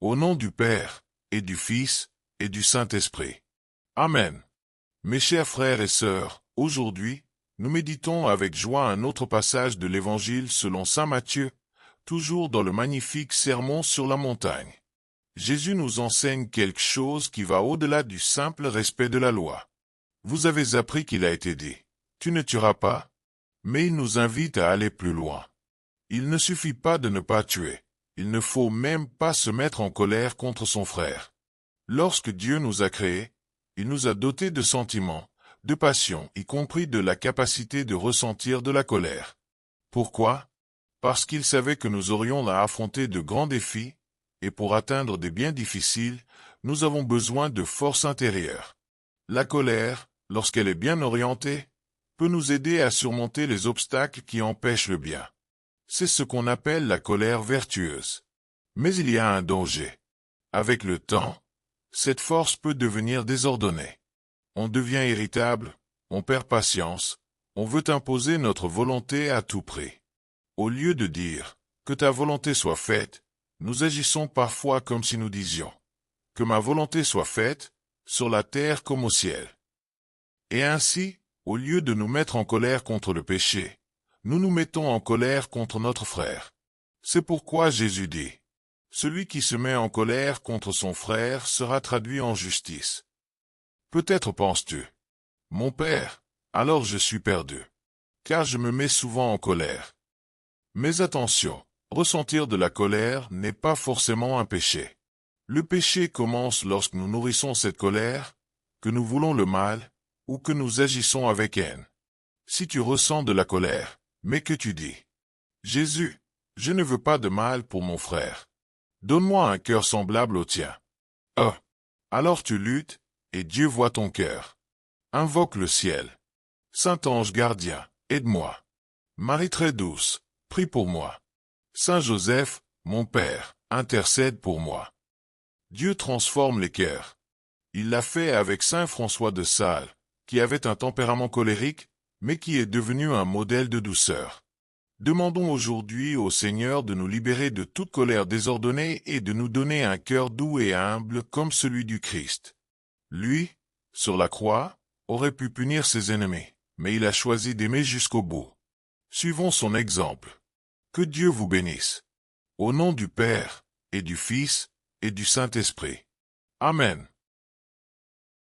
Au nom du Père, et du Fils, et du Saint-Esprit. Amen. Mes chers frères et sœurs, aujourd'hui, nous méditons avec joie un autre passage de l'Évangile selon saint Matthieu, toujours dans le magnifique Sermon sur la montagne. Jésus nous enseigne quelque chose qui va au-delà du simple respect de la loi. Vous avez appris qu'il a été dit, « Tu ne tueras pas », mais il nous invite à aller plus loin. Il ne suffit pas de ne pas tuer, il ne faut même pas se mettre en colère contre son frère. Lorsque Dieu nous a créés, il nous a dotés de sentiments, de passions, y compris de la capacité de ressentir de la colère. Pourquoi? Parce qu'il savait que nous aurions à affronter de grands défis, et pour atteindre des biens difficiles, nous avons besoin de force intérieure. La colère, lorsqu'elle est bien orientée, peut nous aider à surmonter les obstacles qui empêchent le bien. C'est ce qu'on appelle la colère vertueuse. Mais il y a un danger. Avec le temps, cette force peut devenir désordonnée. On devient irritable, on perd patience, on veut imposer notre volonté à tout prix. Au lieu de dire « que ta volonté soit faite », nous agissons parfois comme si nous disions « que ma volonté soit faite, sur la terre comme au ciel ». Et ainsi, au lieu de nous mettre en colère contre le péché, nous nous mettons en colère contre notre frère. C'est pourquoi Jésus dit « Celui qui se met en colère contre son frère sera traduit en justice ». Peut-être penses-tu « Mon Père, alors je suis perdu, car je me mets souvent en colère ». Mais attention, ressentir de la colère n'est pas forcément un péché. Le péché commence lorsque nous nourrissons cette colère, que nous voulons le mal, ou que nous agissons avec haine. Si tu ressens de la colère, mais que tu dis « Jésus, je ne veux pas de mal pour mon frère. Donne-moi un cœur semblable au tien. » Oh, alors tu luttes, et Dieu voit ton cœur. Invoque le ciel. Saint ange gardien, aide-moi. Marie très douce, prie pour moi. Saint Joseph, mon Père, intercède pour moi. Dieu transforme les cœurs. Il l'a fait avec Saint François de Sales, qui avait un tempérament colérique, mais qui est devenu un modèle de douceur. Demandons aujourd'hui au Seigneur de nous libérer de toute colère désordonnée et de nous donner un cœur doux et humble comme celui du Christ. Lui, sur la croix, aurait pu punir ses ennemis, mais il a choisi d'aimer jusqu'au bout. Suivons son exemple. Que Dieu vous bénisse. Au nom du Père, et du Fils, et du Saint-Esprit. Amen.